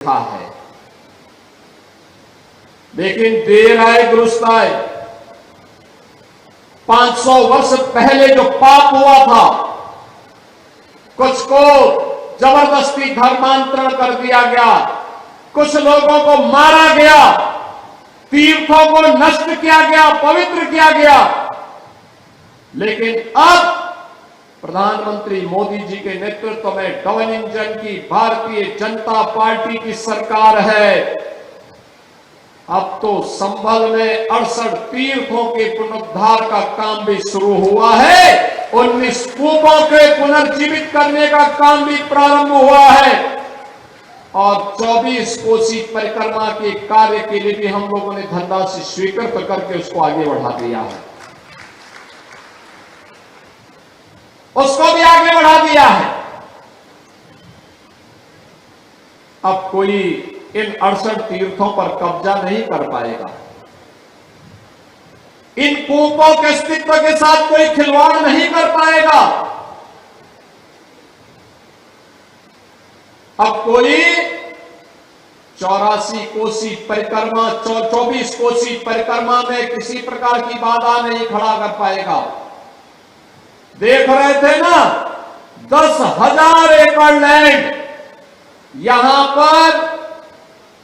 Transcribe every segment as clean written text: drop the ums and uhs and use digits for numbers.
है, लेकिन देर आए दुरुस्त आए। 500 वर्ष पहले जो पाप हुआ था, कुछ को जबरदस्ती धर्मांतरण कर दिया गया, कुछ लोगों को मारा गया, तीर्थों को नष्ट किया गया, पवित्र किया गया। लेकिन अब प्रधानमंत्री मोदी जी के नेतृत्व में डबल इंजन की भारतीय जनता पार्टी की सरकार है। अब तो संभल में 68 तीर्थों के पुनरुद्धार का काम भी शुरू हुआ है। 19 कूपों के पुनर्जीवित करने का काम भी प्रारंभ हुआ है और 24 कोसी परिक्रमा के कार्य के लिए भी हम लोगों ने धनराशि स्वीकृत करके उसको आगे बढ़ा दिया है, उसको भी आगे बढ़ा दिया है। अब कोई इन 68 तीर्थों पर कब्जा नहीं कर पाएगा, इन कूपों के अस्तित्व के साथ कोई खिलवाड़ नहीं कर पाएगा। अब कोई 84 कोसी परिक्रमा, 24 कोसी परिक्रमा में किसी प्रकार की बाधा नहीं खड़ा कर पाएगा। देख रहे थे ना, 10,000 एकड़ लैंड यहां पर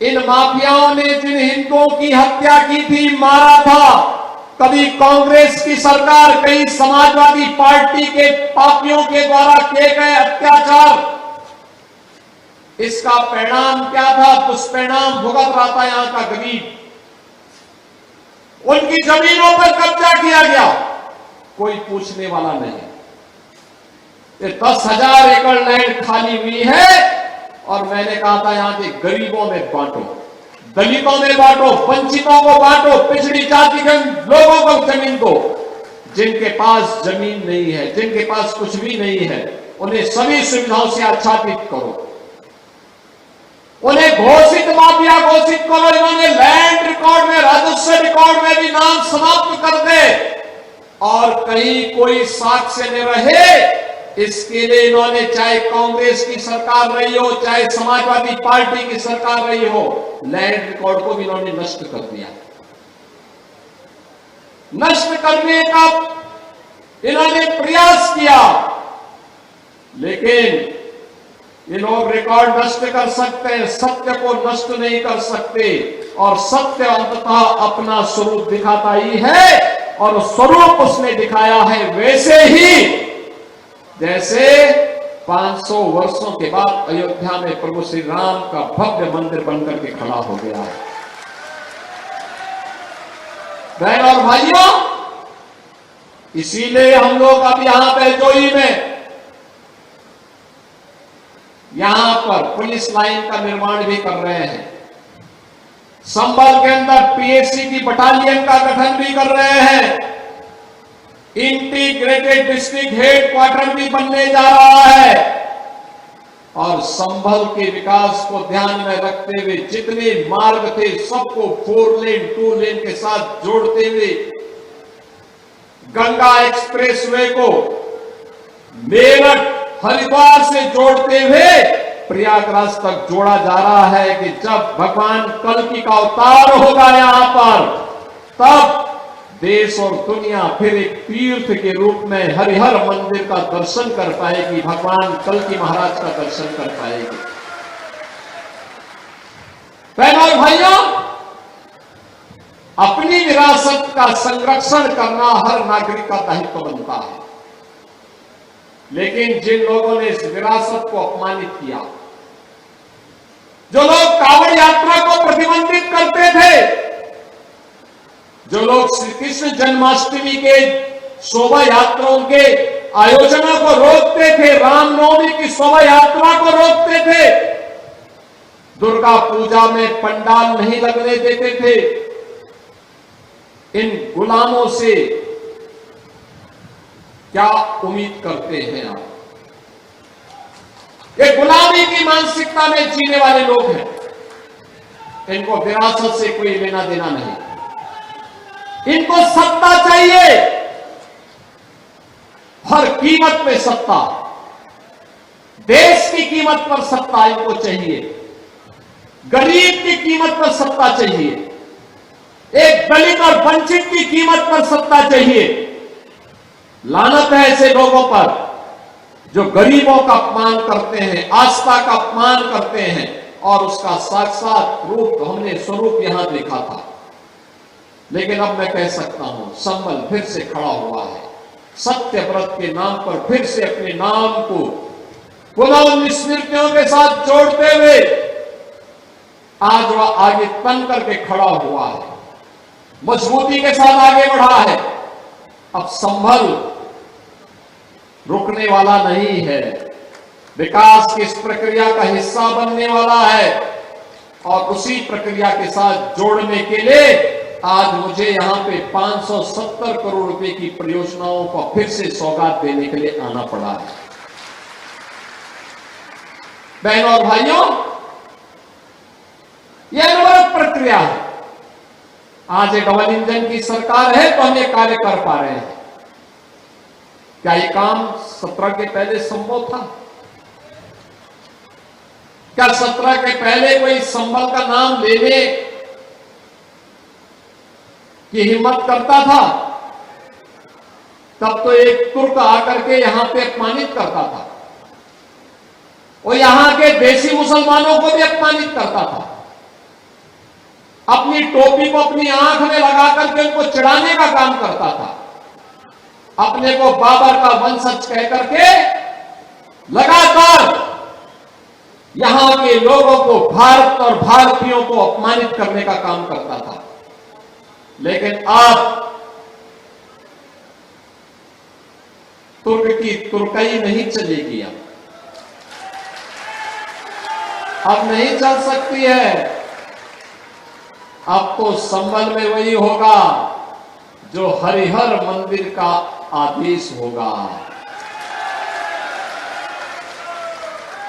इन माफियाओं ने जिन हिंदुओं की हत्या की थी, मारा था, कभी कांग्रेस की सरकार, कई समाजवादी पार्टी के पापियों के द्वारा किए गए अत्याचार, इसका परिणाम क्या था? दुष्परिणाम भुगत रहा था यहां का गरीब। उनकी जमीनों पर कब्जा किया गया, कोई पूछने वाला नहीं। ये 10,000 एकड़ लैंड खाली हुई है और मैंने कहा था यहां के गरीबों में बांटो, दलितों में बांटो, वंचितों को बांटो, पिछड़ी जाति के लोगों को जमीन दो। जिनके पास जमीन नहीं है, जिनके पास कुछ भी नहीं है, उन्हें सभी सुविधाओं से आच्छादित करो, उन्हें घोषित माफिया घोषित करो। इन्होंने लैंड रिकॉर्ड में, राजस्व रिकॉर्ड में भी नाम समाप्त कर दे और कहीं कोई साक्ष्य न रहे, इसके लिए इन्होंने चाहे कांग्रेस की सरकार रही हो, चाहे समाजवादी पार्टी की सरकार रही हो, लैंड रिकॉर्ड को भी इन्होंने नष्ट कर दिया। नष्ट करने का इन्होंने प्रयास किया, लेकिन ये लोग रिकॉर्ड नष्ट कर सकते हैं, सत्य को नष्ट नहीं कर सकते। और सत्य अंततः अपना स्वरूप दिखाता ही है और स्वरूप उसने दिखाया है वैसे ही जैसे 500 वर्षों के बाद अयोध्या में प्रभु श्री राम का भव्य मंदिर बनकर के खड़ा हो गया है। बहन और भाइयों, इसीलिए हम लोग अब यहां पे जोई में यहां पर पुलिस लाइन का निर्माण भी कर रहे हैं, संभल के अंदर पीएससी की बटालियन का गठन भी कर रहे हैं, इंटीग्रेटेड डिस्ट्रिक्ट हेडक्वार्टर भी बनने जा रहा है और संभल के विकास को ध्यान में रखते हुए जितने मार्ग थे सबको 4 लेन 2 लेन के साथ जोड़ते हुए गंगा एक्सप्रेसवे को मेरठ हरिद्वार से जोड़ते हुए प्रयागराज तक जोड़ा जा रहा है कि जब भगवान कल्कि का अवतार होगा यहां पर, तब देश और दुनिया फिर एक तीर्थ के रूप में हरिहर मंदिर का दर्शन कर पाएगी, भगवान कल्कि महाराज का दर्शन कर पाएगी। बहनों और भाइयों, अपनी विरासत का संरक्षण करना हर नागरिक का दायित्व बनता है, लेकिन जिन लोगों ने इस विरासत को अपमानित किया, जो लोग कांवड़ यात्रा को प्रतिबंधित करते थे, जो लोग श्री कृष्ण जन्माष्टमी के शोभा यात्राओं के आयोजनों को रोकते थे, रामनवमी की शोभा यात्रा को रोकते थे, दुर्गा पूजा में पंडाल नहीं लगने देते थे, इन गुलामों से क्या उम्मीद करते हैं आप? ये गुलामी की मानसिकता में जीने वाले लोग हैं, इनको विरासत से कोई लेना देना नहीं। इनको सत्ता चाहिए, हर कीमत पे सत्ता, देश की कीमत पर सत्ता इनको चाहिए। गरीब की कीमत पर सत्ता चाहिए, एक दलित और वंचित की कीमत पर सत्ता चाहिए। लानत है ऐसे लोगों पर जो गरीबों का अपमान करते हैं, आस्था का अपमान करते हैं, और उसका साक्षात रूप हमने स्वरूप यहां देखा था। लेकिन अब मैं कह सकता हूं, संबल फिर से खड़ा हुआ है, सत्य व्रत के नाम पर फिर से अपने नाम को पुनः उन स्मृतियों के साथ जोड़ते हुए आज वह आगे तन करके खड़ा हुआ है, मजबूती के साथ आगे बढ़ा है। अब संभल रुकने वाला नहीं है, विकास की इस प्रक्रिया का हिस्सा बनने वाला है, और उसी प्रक्रिया के साथ जोड़ने के लिए आज मुझे यहां पे 570 करोड़ रुपए की परियोजनाओं को फिर से सौगात देने के लिए आना पड़ा है। बहनों और भाइयों, यह अनवरत प्रक्रिया है। आज एक डबल इंजन की सरकार है तो हम ये कार्य कर पा रहे हैं। क्या ये काम 17 के पहले संभव था? क्या 17 के पहले कोई संबल का नाम लेने की हिम्मत करता था? तब तो एक तुर्क आकर के यहां पे अपमानित करता था, और यहां के देसी मुसलमानों को भी अपमानित करता था, अपनी टोपी को अपनी आंख में लगा करके उनको चिढ़ाने का काम करता था, अपने को बाबर का वंशज कह करके लगातार यहां के लोगों को, भारत और भारतीयों को अपमानित करने का काम करता था। लेकिन अब तुर्क की तुर्कई नहीं चलेगी, अब नहीं चल सकती है। अब तो संबल में वही होगा जो हरिहर मंदिर का आदेश होगा।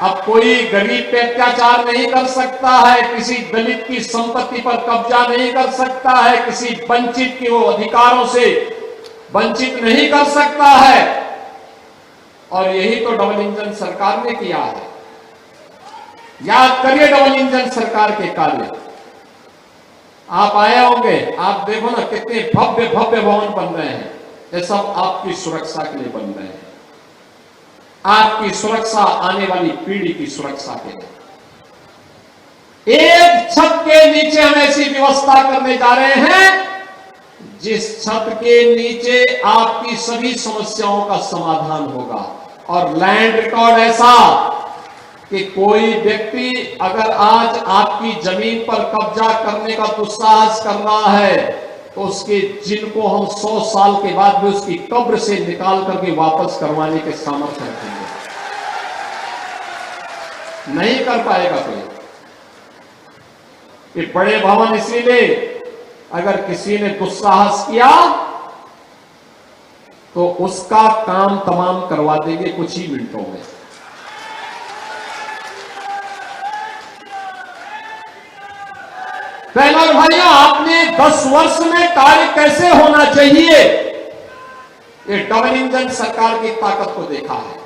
अब कोई गरीब पे अत्याचार नहीं कर सकता है, किसी दलित की संपत्ति पर कब्जा नहीं कर सकता है, किसी वंचित के वो अधिकारों से वंचित नहीं कर सकता है। और यही तो डबल इंजन सरकार ने किया है। याद करिए डबल इंजन सरकार के कार्य। आप आए होंगे, आप देखो ना कितने भव्य भव्य भवन बन रहे हैं। ये सब आपकी सुरक्षा के लिए बन रहे हैं, आपकी सुरक्षा, आने वाली पीढ़ी की सुरक्षा के लिए। एक छत के नीचे हम ऐसी व्यवस्था करने जा रहे हैं जिस छत के नीचे आपकी सभी समस्याओं का समाधान होगा, और लैंड रिकॉर्ड ऐसा कि कोई व्यक्ति अगर आज आपकी जमीन पर कब्जा करने का दुस्साहस कर रहा है तो उसके जिनको हम 100 साल के बाद भी उसकी कब्र से निकाल करके वापस करवाने के सामर्थ्य रखेंगे। नहीं कर पाएगा कोई। ये बड़े भवन इसीलिए अगर किसी ने दुस्साहस किया तो उसका काम तमाम करवा देंगे कुछ ही मिनटों में। बहनों और भाइयों, आपने 10 वर्ष में कार्य कैसे होना चाहिए, ये डबल इंजन सरकार की ताकत को देखा है।